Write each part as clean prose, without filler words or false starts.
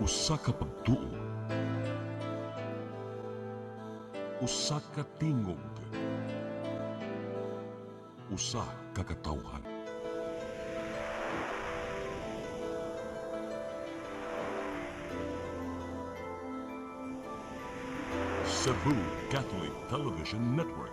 Usa ka pagtuo, usa ka tingog, usa ka katawhan. Cebu Catholic Television Network.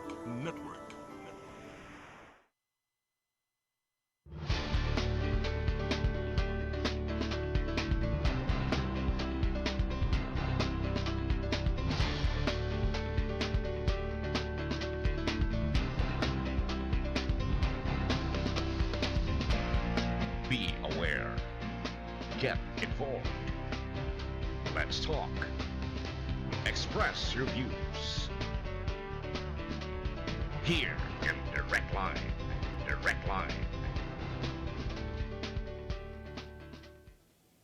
Be aware. Get involved. Let's talk. Express your views. Here in Direct Line. Direct Line.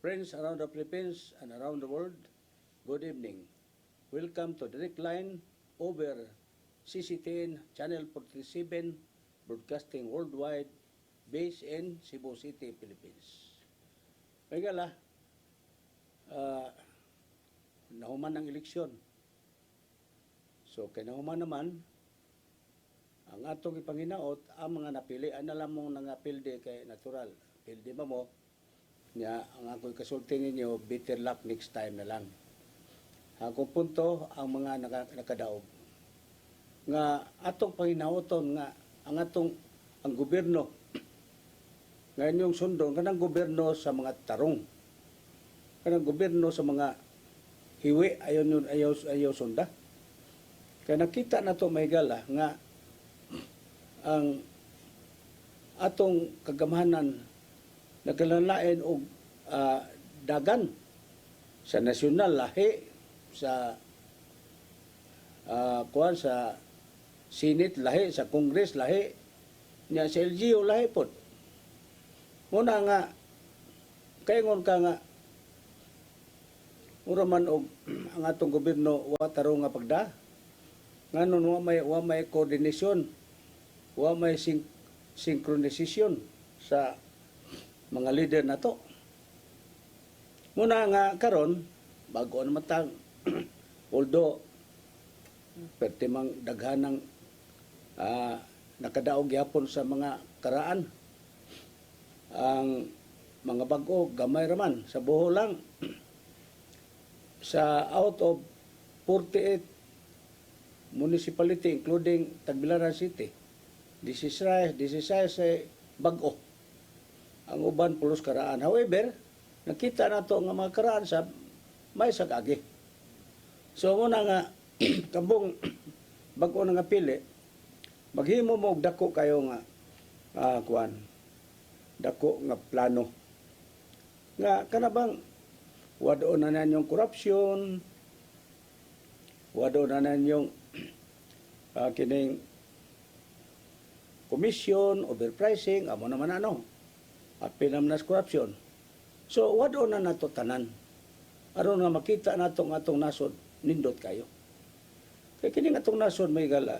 Friends around the Philippines and around the world, good evening. Welcome to Direct Line over CCTN Channel 47, broadcasting worldwide, based in Cebu City, Philippines. May gala, nahuman ang eleksyon. So, kay nahuman naman, ang atong ipanginaot, ang mga napili, ano lang mong nangapilde kay natural. Pilde ba mo? Niya, ang ako'y kasulti ninyo, better luck next time na lang. Akong punto, ang mga nakadaog. Nga atong panginaoton nga, ang gobyerno, ngayon yung sundong, kanang gobyerno sa mga tarong. Kanang gobyerno sa mga hiwi, ayaw sunda. Kaya nakita na to may gala, nga ang atong kagamahanan nagkalanlain og dagan sa nasyonal lahi, sa sa Senate lahi, sa Congress lahi, niya sa LGU lahi po. Muna nga, kaingon ka nga, mura man og ang atong gobyerno wataro nga pagda, nga nun wa may koordinasyon, wa may synchronization sa mga leader na to. Muna nga karon, bago naman tang, although, pertimang daghanang nakadaog yapon sa mga karaan, ang mga bag-o gamay raman sa buho lang. Sa out of 48 municipality including Tagbilaran City, 16 say bag-o ang uban pulos karaan. However, nakita na to nga mga karaan sa may sagagi. So muna nga kabong bag-o nga pili, maghimo mo og dako kayo nga dako nga plano nga kanabang wado na nanyong korupsyon, wado na nanyong kining commission, overpricing, amo naman apil naman nas korupsyon. So wado na nato tanan aron nga makita nato nga atong nasod nindot kayo. Kay kining atong nasod may gala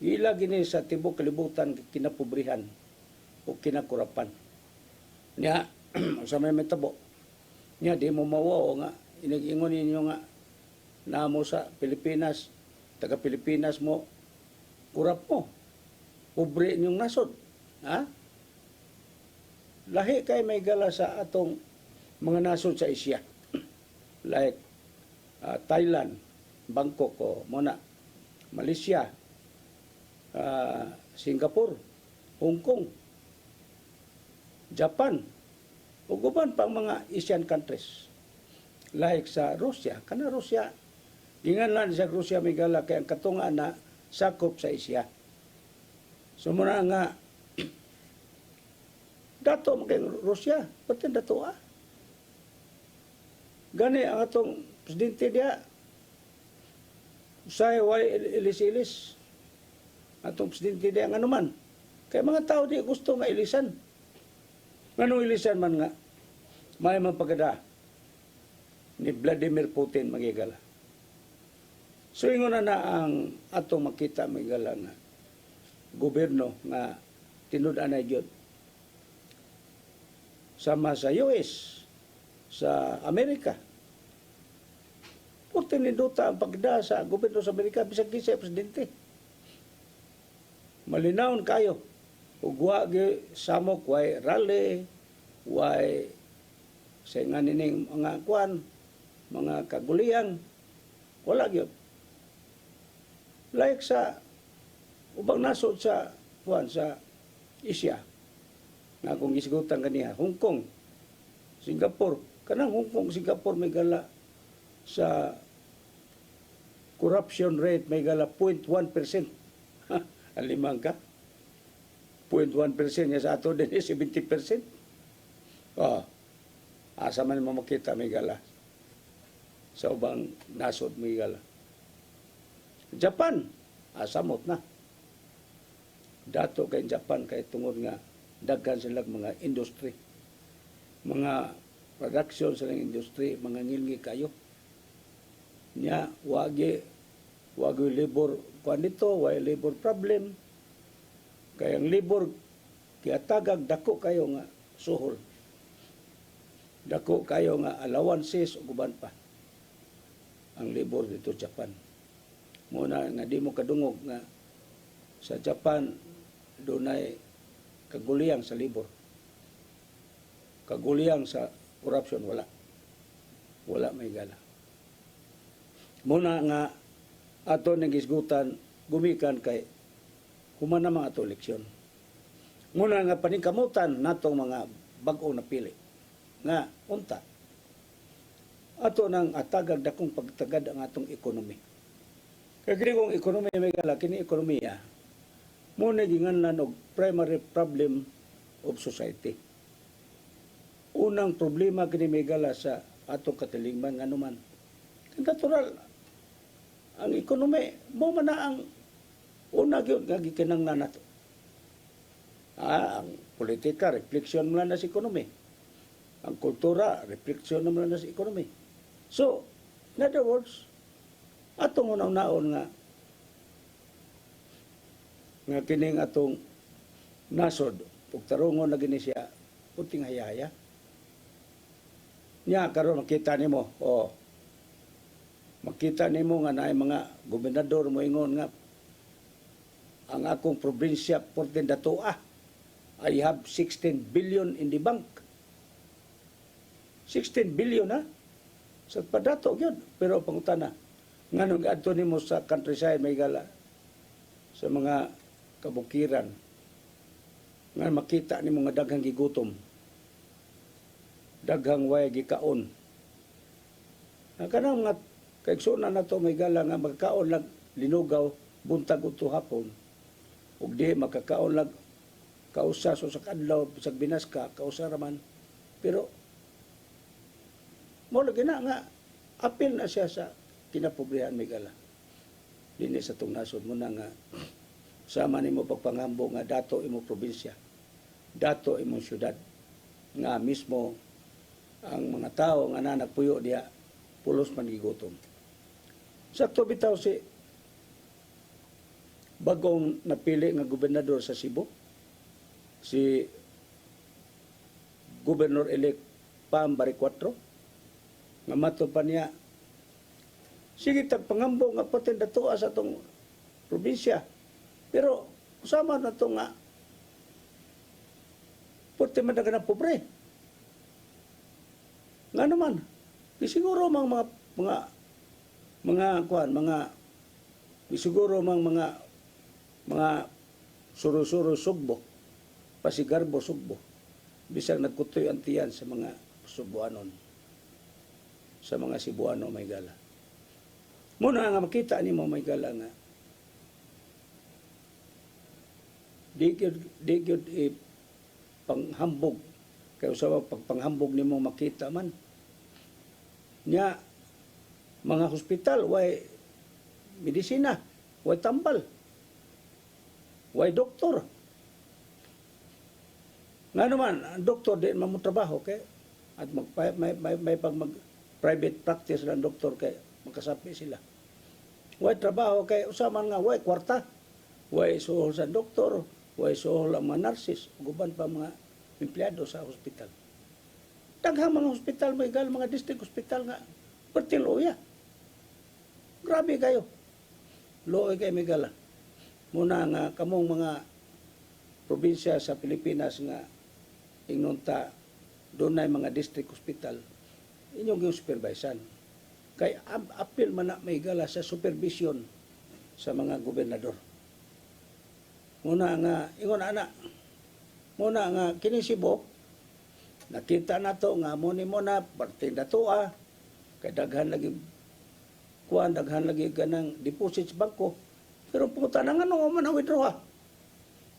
ila gini sa tibok kalibutan kinapobrihan o kinakurapan. Nya, sa may metabo, nya di mo mawaw nga, inag-ingon ninyo nga, na mo sa Pilipinas, taga-Pilipinas mo, kurap mo, pobre inyong nasod. Ha? Lahi kay may gala sa atong mga nasod sa Asia. Like Thailand, Bangkok, o muna, Malaysia, Singapore, Hong Kong, Japan, o guban pang mga Asian countries. Like sa Russia, kana Russia, ginganlan sa Russia may gala kay ang katunga na sakop sa Asia. So muna nga, dato mo kay Russia, pati dato Gani ang atong presidente dia, usay way ilis-ilis. Atong presidente dia nga naman. Kaya mga tao di gusto nga ilisan. Anong ilisan man nga, may mapagada ni Vladimir Putin magigala. So ingon na ang atong makita magigala nga gobyerno nga tinud-an na gyud sama sa US, sa Amerika. Puti niduta ang pagda sa gobyerno sa Amerika, bisag di siya presidente. Malinawon kayo. Ug wa gi samok way rally, way sa nga nining mga kuan, mga kaguliyang, wala gyud. Like sa ubang nasod sa kuan sa Asia, nga kung isigutan kaniya, Hong Kong, Singapore, kanang Hong Kong, Singapore may gala sa corruption rate may gala 0.1%. Alimang ka? 0.1% niya sa ato din 70%. Oh, asa man mo makita may gala. Sa ubang nasod may gala. Japan, asamot na. Dato kay Japan kay tungod nga daghan sila mga industry. Mga production sa industry, mga ngilngi kayo. Nya wagi labor kuan dito, way labor problem. Kaya ang labor kiatagag dako kayo nga suhol. Dako kayo nga allowances ug uban pa. Ang labor dito Japan. Muna nga di mo kadungog nga sa Japan dunay kaguliyang sa labor. Kaguliyang sa corruption wala. Wala may gala. Muna nga ato nagisgutan gumikan kay human na mga ato eleksyon. Muna nga paningkamutan natong mga bag-o na pili. Nga unta ato nang atagag dakong pagtagad ang atong ekonomi. Kaya kini kong ekonomi may gala kini ekonomiya muna ginganlan og primary problem of society. Unang problema kini may gala sa atong katilingban nga naman. Natural ang ekonomi mo man na ang una gyud nga gikinahanglan nato. Ang politika refleksyon man na sa ekonomi. Ang kultura refleksyon man na sa ekonomi. So, in other words, atong unaw-naon nga kining atong nasod ug tarungon na gini siya puting hayaya. Nya karon makita nimo, makita nimo nga naay mga gobernador mo ingon nga ang akong probinsya Porten Datua I have 16 billion in the bank. 16 billion ha? Sa padato gyud, pero pangutana nganong adto nimo sa countryside may gala sa mga kabukiran nga makita nimo nga daghang gigutom, daghang way gikaon. Kanang mga kaigsunan nato may gala nga magkaon lang linugaw buntag udto hapon ug di makakaon lang kausa so sa kadlaw bisag binas ka kausa raman, pero mo lagi na nga apil na siya sa kinapobrihan may gala dinhi sa tong nasod mo na nga sama nimo pagpangambo nga dato imo probinsya, dato imo syudad nga mismo ang mga tao nga nagpuyo diya pulos man gigutom. Sakto bitaw si bagong napili nga gobernador sa Cebu, si Governor-elect Pam Baricotro, nga mato pa niya, sige tagpangambo nga Porten Datua sa itong probinsya. Pero usama na ito nga, Porten man na pobre. Nga naman, siguro mga siguro mga suro-suro sugbo, pasigarbo sugbo, bisag nagkutoy ang tiyan sa mga Subuanon, sa mga Cebuano may gala. Muna nga makita ni mo may gala nga di gyud panghambog kay usawa pagpanghambog nimo makita man nya mga hospital way medisina, way tambal, way doktor. Nga naman, ang doktor di man mo trabaho kay at may pag mag private practice ng doktor kay makasapi sila. Way trabaho kay usaman nga way kwarta, way suhol sa doktor, way suhol ang mga nurses, guban pa mga empleyado sa hospital. Daghang mga hospital may gal, mga district hospital nga pertiloya. Grabe kayo. Looy kayo may gala. Muna nga kamong mga probinsya sa Pilipinas nga ingunta doon na mga district hospital inyong yung supervisan. Kay apil man na may gala sa supervision sa mga gobernador. Muna nga ingon ana. Muna nga kinisibok nakita nato nga mo ni mo na parte datua kay daghan lagi kuan daghan lagi ganang deposit sa bangko. Pero puta na nga no man ang withdraw.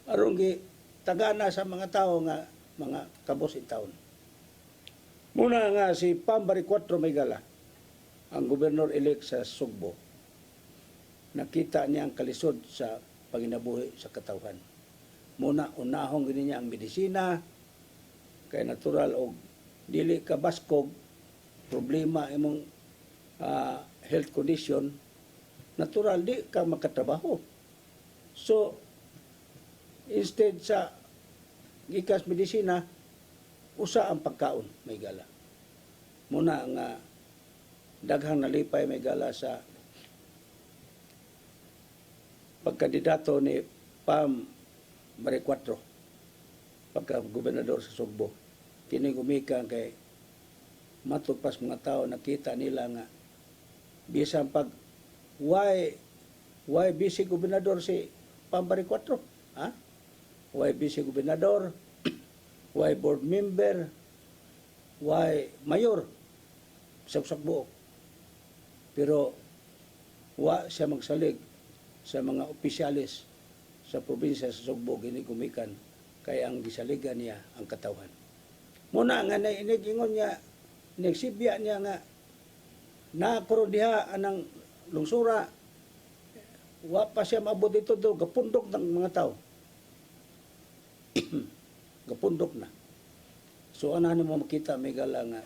Aron gi tagana sa mga tao nga mga kabos in taon. Muna nga si Pambari 4 may gala, ang gobernador-elect sa Sugbo, nakita niya ang kalisod sa panginabuhi sa katawhan. Muna, unahong gini niya ang medisina, kay natural o dili ka baskog, problema imong health condition, natural di ka makatrabaho. So, instead sa gikas medisina, usa ang pagkaon may gala. Muna nga daghang nalipay may gala sa pagkandidato ni Pam Maricuatro pagka gobernador sa Sugbo. Kini gumika kay matugpas mga tao nakita nila nga bisan pag why busy gobernador si Pam Maricuatro? Ha? Why busy gobernador? Why board member? Why mayor? Saksak buok. Pero wa siya magsalig sa mga opisyalis sa probinsya sa Sugbo gini gumikan kay ang gisaligan niya ang katawhan. Muna nga naiingon niya nagsibya niya nga nakuro diha anang lungsura wa pa siya maabot dito do gapundok ng mga tao. Gapundok na. So anahan mo makita may gala nga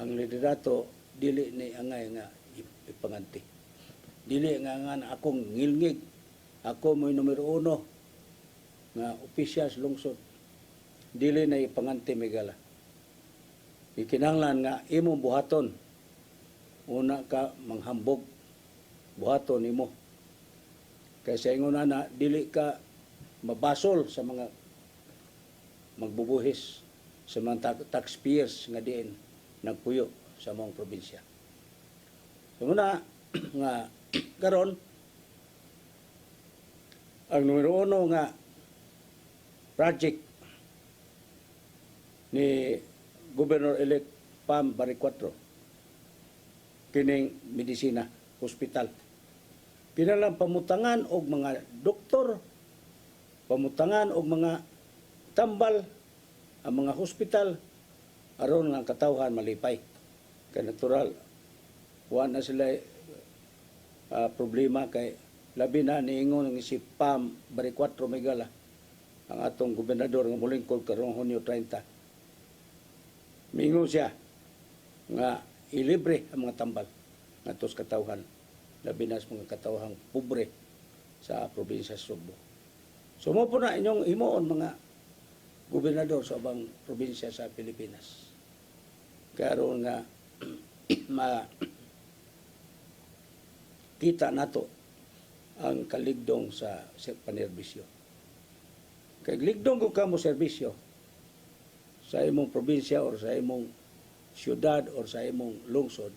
ang liderato dili ni angay nga ipanganti. Dili nga na akong ngilngig. Ako mo'y numero 1 nga opisyal sa lungsod. Dili na ipanganti may gala. Ikinanglan nga imong buhaton. Una ka manghambog buhaton nimo. Kaysa ingon na dili ka mabasol sa mga magbubuhis sa mga taxpayers nga diin nagpuyo sa mong probinsya. So muna nga karon ang numero 1 nga project ni Governor-elect Pam Maricuatro kining medisina hospital. Kinalang pamutangan og mga doktor, pamutangan og mga tambal ang mga hospital aron nga katawhan malipay. Kay natural wa na sila problema kay labi na niingon ng si Pam Maricuatro Megala ang atong gobernador nga mulingkod karong Hunyo 30. Mingon siya nga ilibre ang mga tambal ngadto sa katawhan labi na sa mga katawhang pobre sa probinsya sa Sugbo. So mo po na inyong himuon mga gobernador sa ubang probinsya sa Pilipinas. Karon nga kita nato ang kaligdong sa panerbisyo. Kay ligdong kung kamo serbisyo sa imong probinsya or sa imong syudad or sa imong lungsod,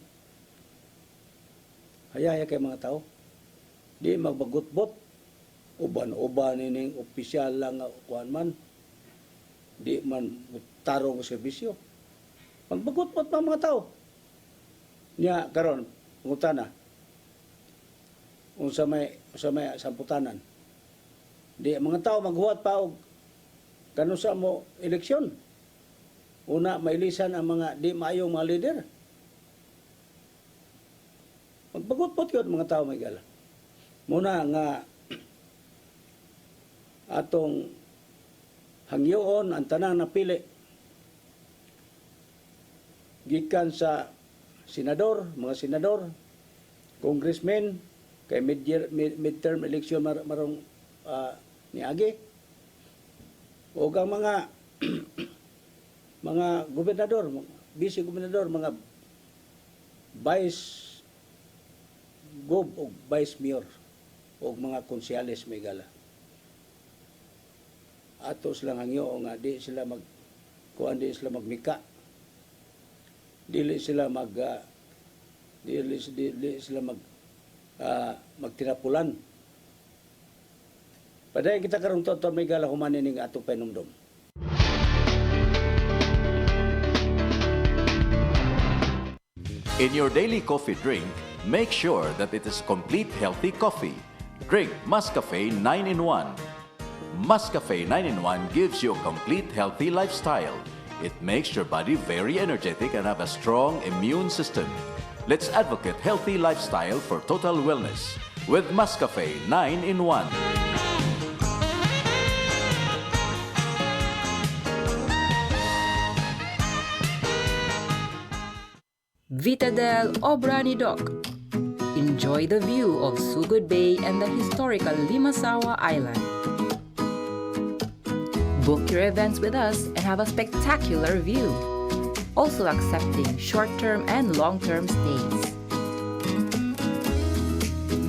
hayaya kay mga tao. Di magbagutbot. Uban-uban nining opisyal lang nga kuan man. Di man tarong serbisyo. Magbagutbot pa mga tao. Nya karon ngutana unsa may samputanan. Di mga tao maghuwat pa og kanusa mo eleksyon. Una mailisan ang mga di maayong mga leader. Magbagutbot yun mga tao may gala. Muna nga atong hangyoon ang tanang napili gikan sa senador, mga senador, congressmen, kay midterm election marong niagi. O ang mga mga gobernador, vice gobernador, mga vice gob o vice mayor o mga konsyales may gala. Atos lang hangyo nga di sila kuan di sila magmika. Dili sila dili sila magtinapulan. Paday kita karon to may gala humanin ning atong panumdum. In your daily coffee drink, make sure that it is complete healthy coffee. Drink Mascafe 9-in-1. Mascafe 9-in-1 gives you a complete healthy lifestyle. It makes your body very energetic and have a strong immune system. Let's advocate healthy lifestyle for total wellness with Mascafe 9-in-1. Vitadel Obrani Dock. Enjoy the view of Sugod Bay and the historical Limasawa Island. Book your events with us and have a spectacular view. Also accepting short-term and long-term stays.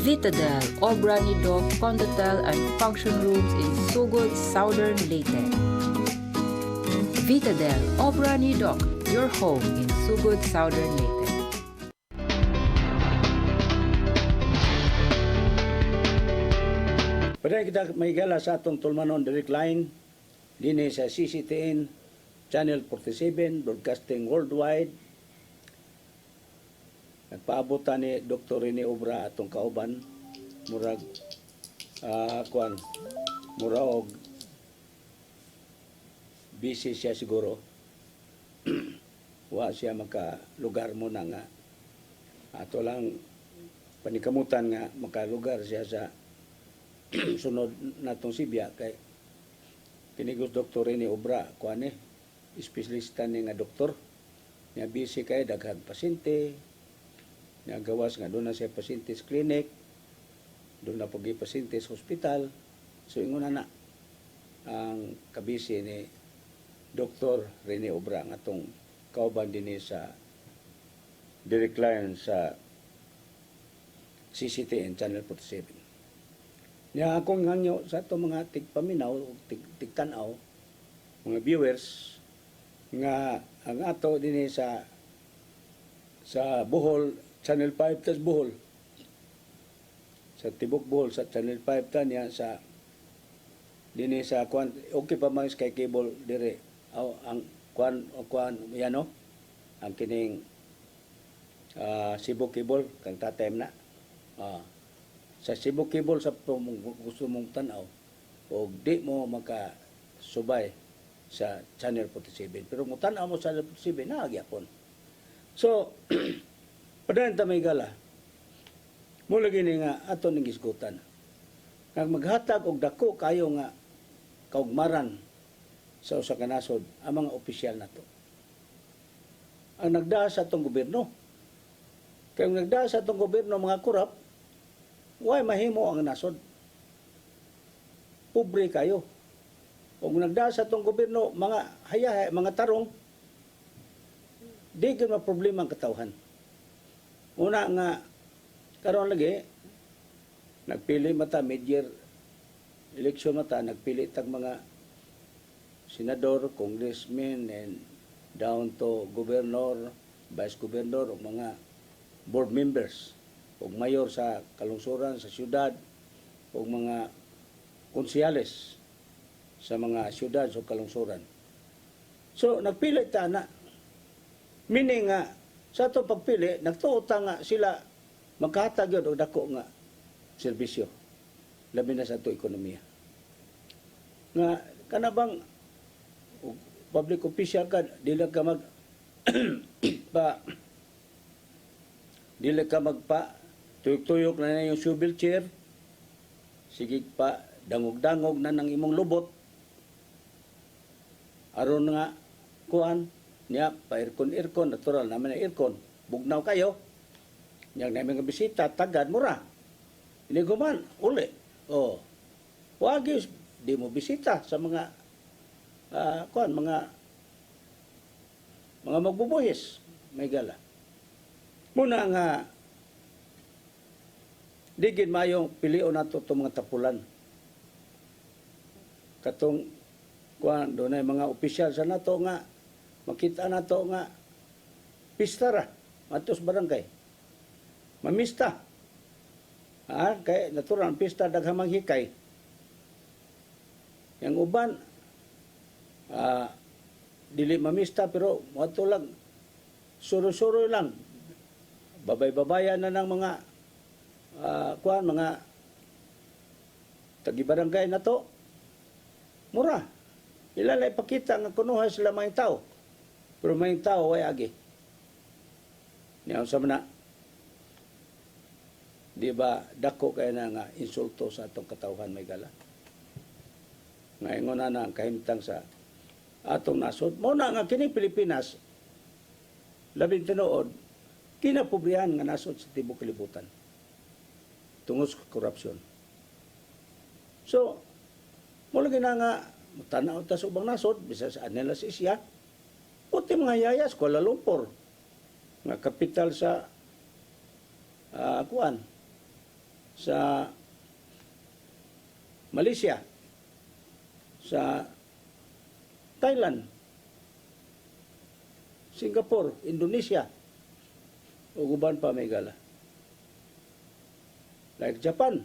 Vitadel Obrani Dock Condotel and function rooms in Sugod, Southern Leyte. Vitadel Obrani Dock, your home in Sugod, Southern Leyte. Paday kita may gala sa atong tulmanon direct line dinhi sa CCTN Channel 47 Broadcasting Worldwide. Nagpaabotan ni Dr. Rene Obra atong kauban murag mura og busy siya siguro. Wa siya makalugar mo na nga ato lang panikamutan nga makalugar siya sa sunod natong Sibya kay kinigos Dr. Rene Obra kuan espesyalista ni nga doktor nga busy kay daghang pasyente nga gawas nga doon na siya pasyente sa clinic, doon na pagi pasyente sa hospital. So ingon na ang kabisi ni Dr. Rene Obra nga atong kauban dinhi sa direct line sa CCTN Channel 47. Nya akong nganyo sa ato mga tigpaminaw o tigtanaw, mga viewers nga ang ato dinhi sa Bohol Channel 5 tas Bohol. Sa Tibok Bohol sa Channel 5 ta niya sa dinhi sa kwan okay pa man Sky Cable dire. Ang kwan yan no. Ang kining Cebu Cable kang tatem na. Sa Cebu Cable sa gusto mong tanaw o di mo makasubay sa Channel 47. Pero kung tanaw mo sa Channel 47, naagyapon. So, padayon ta may gala. Mula gini nga ato ning gisgutan. Kag maghatag og dako kayo nga kaugmaran sa usa ka nasod ang mga opisyal nato. Ang nagdaa sa atong gobyerno. Kay ang nagdaa sa atong gobyerno mga korap, why mahimo ang nasod? Pobre kayo. Kung nagdaa sa itong gobyerno, mga hayahay, mga tarong, di ka problema ang katawhan. Una nga, karon lagi, nagpili mata, mid-year election mata, nagpili tag mga senador, congressmen, and down to governor, vice governor, o mga board members o mayor sa kalungsuran, sa syudad, o mga konsyales sa mga syudad o kalungsuran. So, nagpili ta na. Meaning nga, sa itong pagpili, nagtuota nga sila magkahatag yun o dako nga serbisyo. Labi na sa itong ekonomiya. Nga, kanabang public official ka, dili ka dili ka magpa tuyok-tuyok na yung swivel chair, sige pa, dangog-dangog na ng imong lubot, aron nga, kuan, niya, pa aircon, natural naman na aircon, bugnaw kayo, niyang namin nga bisita, tagad, mura, hindi guman, uli, wag di mo bisita sa mga, kuan, mga mga magbubuhis, may gala. Muna nga, digid mayong pilion nato itong mga tapulan. Katong, kuan, doon ay mga opisyal sa nato nga, makita nato nga, pista ra, matos barangay. Mamista. Kaya natural, pista daghamang hikay. Yang uban, dili mamista pero wato lang, suro-suro lang. Babay-babayan na ng mga mga tagibarangay na to. Mura. Ilalay pakita nga kunuha sila mga tao. Pero mga tao ay agi. Niyaw sa mana. Di ba dako kaya na nga insulto sa atong katawhan may gala. Ngayon na ang kahimtang sa atong nasod. Muna nga kini Pilipinas, labing tinuod, kinapobrihan nga nasod sa tibok kalibutan. Tungod sa korupsyon. So, mula gina nga, tanaw ta sa ubang nasod, bisa sa nila sa Isya, puti mga yayas, Kuala Lumpur, nga kapital sa sa Malaysia, sa Thailand, Singapore, Indonesia, o guban pa may gala. Like Japan,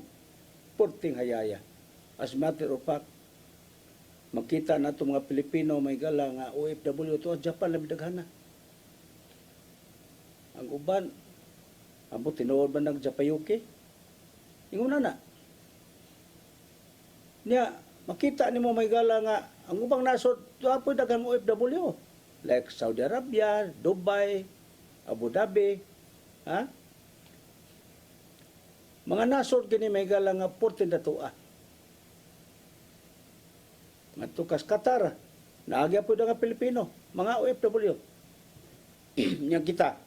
porting hayaya. As matter of fact, makita na itong mga Pilipino may gala nga OFW ito, Japan labing daghana. Ang uban, amo tinuod ba ng Japayuki? Inguna na. Niya, makita ni mo may gala nga, ang ubang nasod, apoy daghang OFW. Like Saudi Arabia, Dubai, Abu Dhabi, mga nasod kini may gala nga 14 datua. Matukas Qatar, naagya po nga Pilipino, mga OFW. Yang kita,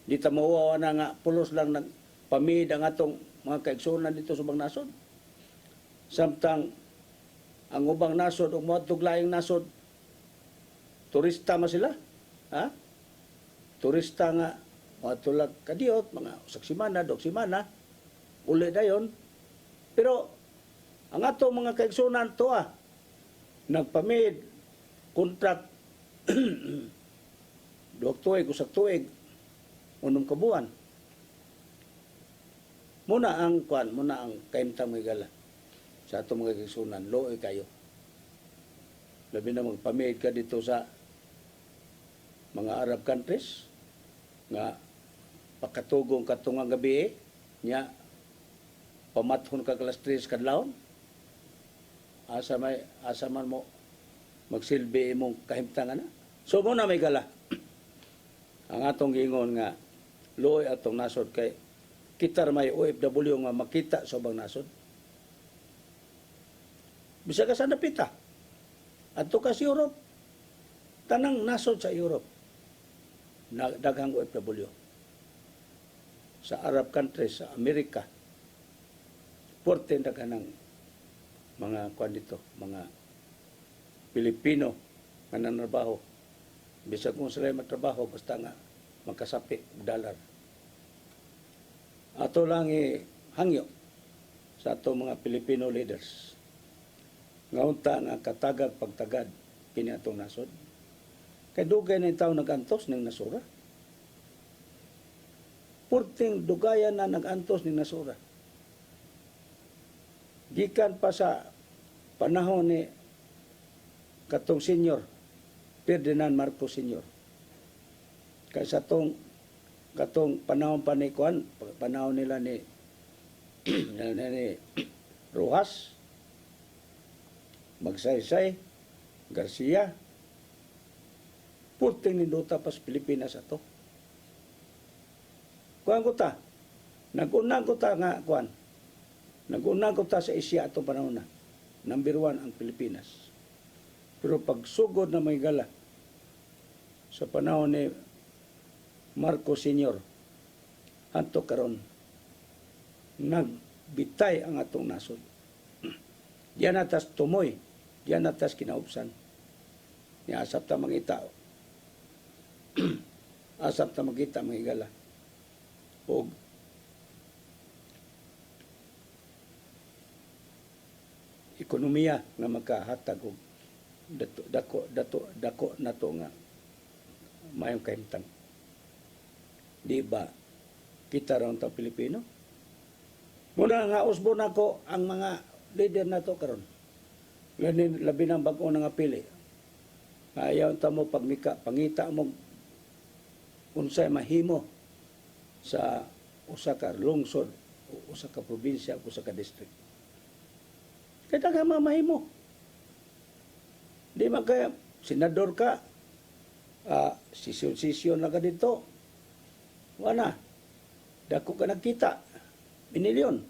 di ta mauwawa na nga pulos lang ng pamid ang atong mga kaigsunan dito sa ubang nasod. Samtang ang ubang nasod o mga tuglayang nasod, turista ma sila. Turista nga, mga tulag kadiot, mga saksimana, doksimana, uli dayon. Pero, ang atong mga kaigsunan to nagpamid, kontrak, duwag tuig, usak tuig, unong kabuan. Muna ang kaimtang mga gala sa atong mga kaigsunan, looy kayo. Labi na magpamid ka dito sa mga Arab countries, nga pakatugong katungang gabi nya pamathon ka alas 3 kadlawon, asa man mo magsilbi imong kahimtangan na. So muna may gala. Ang atong giingon nga luoy atong nasod kay kita may OFW nga makita sa ubang nasod. Bisa ka sa napita. Adto ka sa Europe. Tanang nasod sa Europe. Daghang OFW. Sa Arab countries, sa Amerika. 14 daghang mga mga Pilipino nga nanarbaho. Bisag kung sila magtrabaho, basta nga magkasapi, dollar. Ato lang hangyo sa ato mga Filipino leaders. Nga unta nga katagag pagtagad kini atong nasod. Kay dugay na tao nagantos ng nasura. Purting dugayan na nagantos ng nasura. Gikan pa sa panahon ni katong senior, Ferdinand Marcos Senior. Kaya sa katong panahon pa ni Kuan, panahon nila ni Rojas, Magsaysay, Garcia, purting ninduta pa sa Pilipinas ato. Kuan ko ta, nag-unang ko ta nga, Kuan, nag-unang ko ta sa Asia atong panahon na. Number 1 ang Pilipinas. Pero pag sugod na may gala, sa panahon ni Marcos Senior, hanto karon nagbitay ang atong nasod. Diyan atas tumoy, diyan atas kinaubsan. Niasap ta mga tao. asap ta makita mga higala og ekonomiya nga makahatag og dako nato nga mayong kahimtang. Di ba kita ron ta Pilipino? Muna nga usbon ako ang mga leader nato karon. Labi ng bag-o nga pili. Ayaw ta mo pagmika, pangita mo unsay mahimo sa usa ka lungsod, usa ka probinsya, usa ka district. Kaya ka mahimo. Di man kaya senador ka, sisyon na ka dito. Wala. Dako ka nagkita. Binilyon.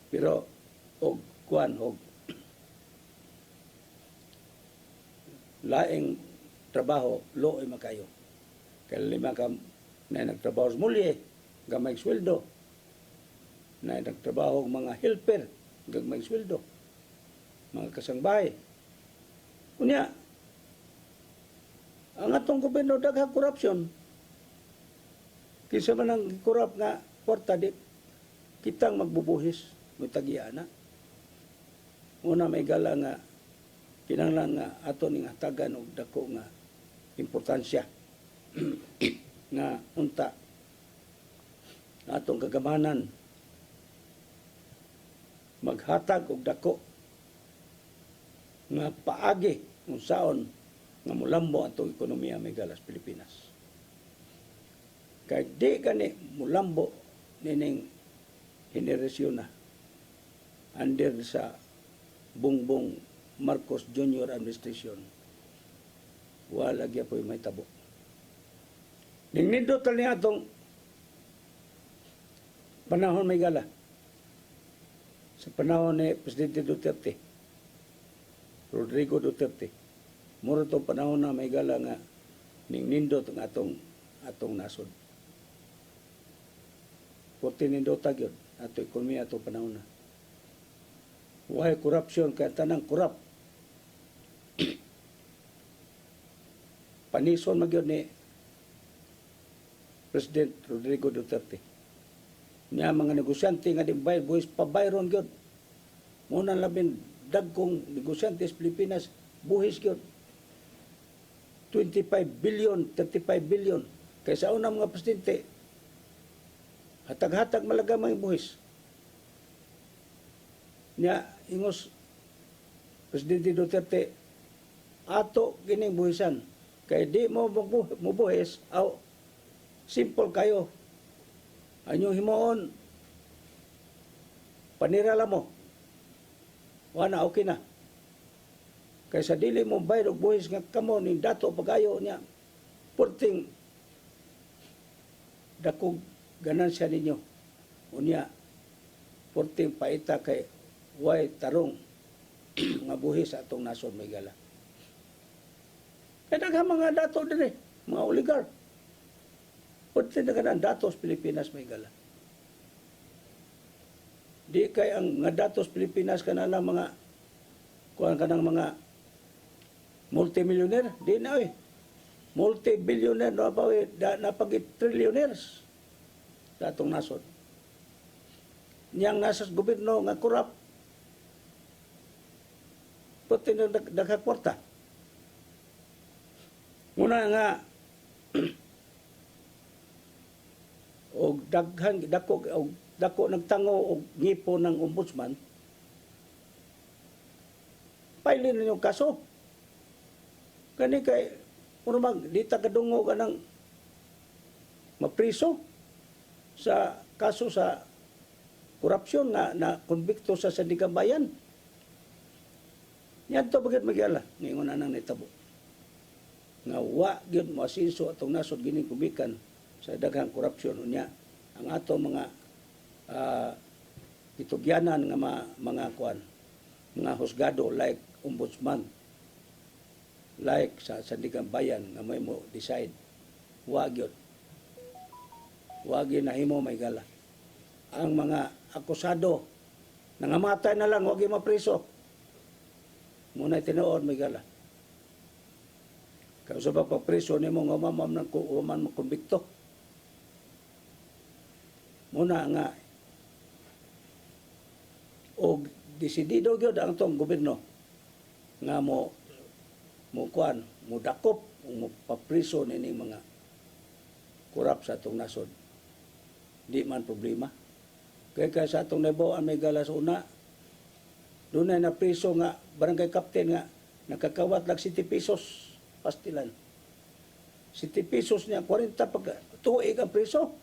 Pero, og kuan, og laing trabaho, looy makayo. Kaya lima ka na nagtrabaho sa mulye, gamay sweldo. Na nagtrabaho mga helper, gamay sweldo. Mga kasangbahay. Kunya, ang atong gobyerno daghang korupsyon. Kisa man ang korap nga kwarta di kitang magbubuhis mo tagiana. Una may gala nga kinahanglan nga ato ning hatagan og dako nga importansya nga unta atong kagamanan maghatag og dako nga paagi unsaon nga mulambo atong ekonomiya may galas Pilipinas. Kaya di gani mulambo nining henerasyon na under sa Bongbong Marcos Jr. administration. Wala gyud po may tabo. Nindot niya atong panahon may gala. Sa panahon ni Presidente Duterte, Rodrigo Duterte, mura itong panahon na may gala nga nindot ang atong nasod. Puti nindota yun, ato ekonomiya atong panahon na. Why corruption, kaya tanang korap. Panison magyod ni President Rodrigo Duterte. Niya mga negosyante nga di bayad, buwis pabayron gyud. Muna labing dagkong negosyante sa Pilipinas, buhis gyud. 25 billion, 35 billion. Kaysa una mga presidente, hatag-hatag malaga mga buhis. Niya, ingos, Presidente Duterte, ato kining buhisan. Kaya di mo mubuhis, aw, simple kayo. Anyo himoon, panirala mo. Wana, okay na. Kaysa dili mo bayad og buhis nga kamo ni dato pagayo niya. Purting dakog ganansya ninyo. Unya, purting paita kay way tarong nga buhis sa atong nason may gala. Kaya daghang mga dato din mga oligarch. Pwede na ka ng datos Pilipinas may gala. Di kay ang nga datos Pilipinas ka na lang mga kuha ka ng mga multimillionaire. Di na multi-billionaire na ba napag-trillionaires datong nasod. Niyang nasa gobyerno nga korap. Pwede na nagkakwarta. Muna nga og daghang dako nagtango og gipo ng ombudsman, pailin ninyong kaso. Kani kay urmag di ta kadungo ka ng mapriso sa kaso sa korupsyon na konbikto sa Sandigan Bayan. Yan to bagit magyala ngayon na nang nitabo. Nga wa gyud mo asinso atong nasod gining kubikan sa daghang korupsyon unya ang ato mga itugyanan nga mga kuan mga husgado like ombudsman like sa Sandigan Bayan nga may mo decide wa gyud nahimo may gala ang mga akusado nangamatay na lang wag mapriso muna tinuod may gala Kaya sa papapreso ni mo nga umaman mo kumbikto. Muna nga, o desidido gyud ang tong gobyerno nga mo dakop o mo papriso nini mga kurap sa atong nasod. Di man problema. Kaya sa atong naibawaan may galas una, doon na priso nga barangay captain nga nakakawat lang 70 pesos pastilan. 70 pesos niya 40 pag tuig ang priso.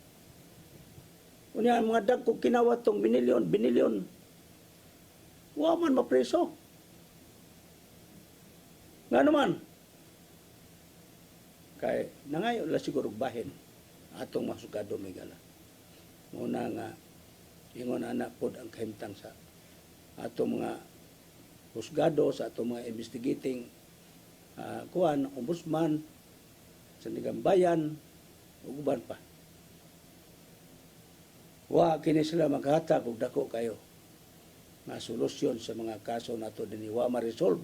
Unya ang mga dagko kinawat tong binilyon. Wa man mapreso. Nga naman, kay nangayo la siguro bahin atong masugado may gala. Muna nga ingon anak pod ang kahimtang sa atong mga husgado, sa atong mga investigating ombudsman, sa Bayan, ug uban pa. Wa kini sila maghatag og dako kayo nga solusyon sa mga kaso nato dinhi wa ma-resolve.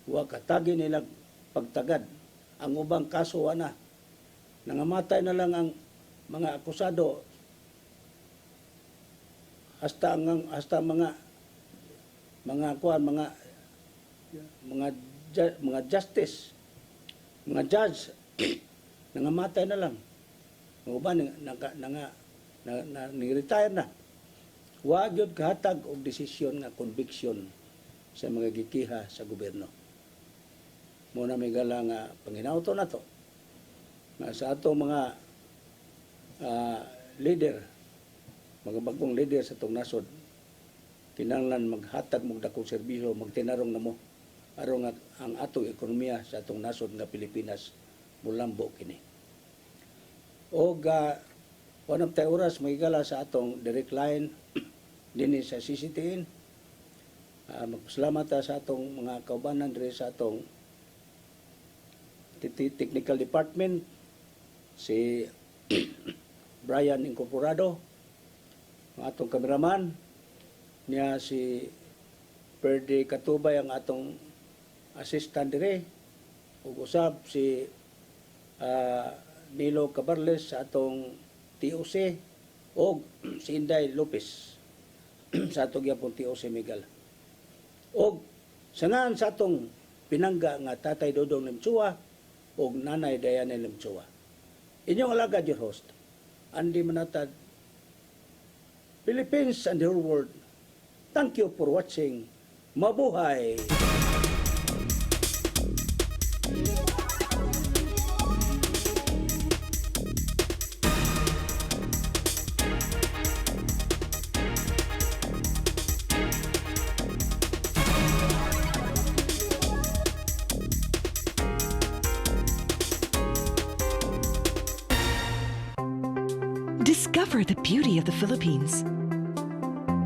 Wa katagi nilang pagtagad. Ang ubang kaso ana nangamatay na lang ang mga akusado hasta mga justice, mga judge nangamatay na lang. Ang uban ni-retire na. Wa gyud kahatag og desisyon nga conviction sa mga gikiha sa gobyerno. Muna may gala nga panginauto na to nga sa ato mga leader, mga bagong leader sa itong nasod, kinahanglan maghatag mong dakong serbisyo, magtinarong na mo aron nga ang atong ekonomiya sa atong nasod nga Pilipinas mulambo kini. O one of the oras magigala sa atong direct line dinhi sa CCTN. Magpasalamat sa atong mga kaubanan diri sa atong technical department, si Brian Incorporado, ang atong cameraman, niya si Perdi Katubay ang atong assistant dire, ug usab si Nilo Cabarles sa atong TOC, o si Inday Lopez sa atong yapong TOC Miguel. O sangan sa atong pinangga nga Tatay Dodong Limchua o Nanay Diana Limchua. Inyong alagad your host, Andy Manatad, Philippines and the whole world. Thank you for watching. Mabuhay! Discover the beauty of the Philippines.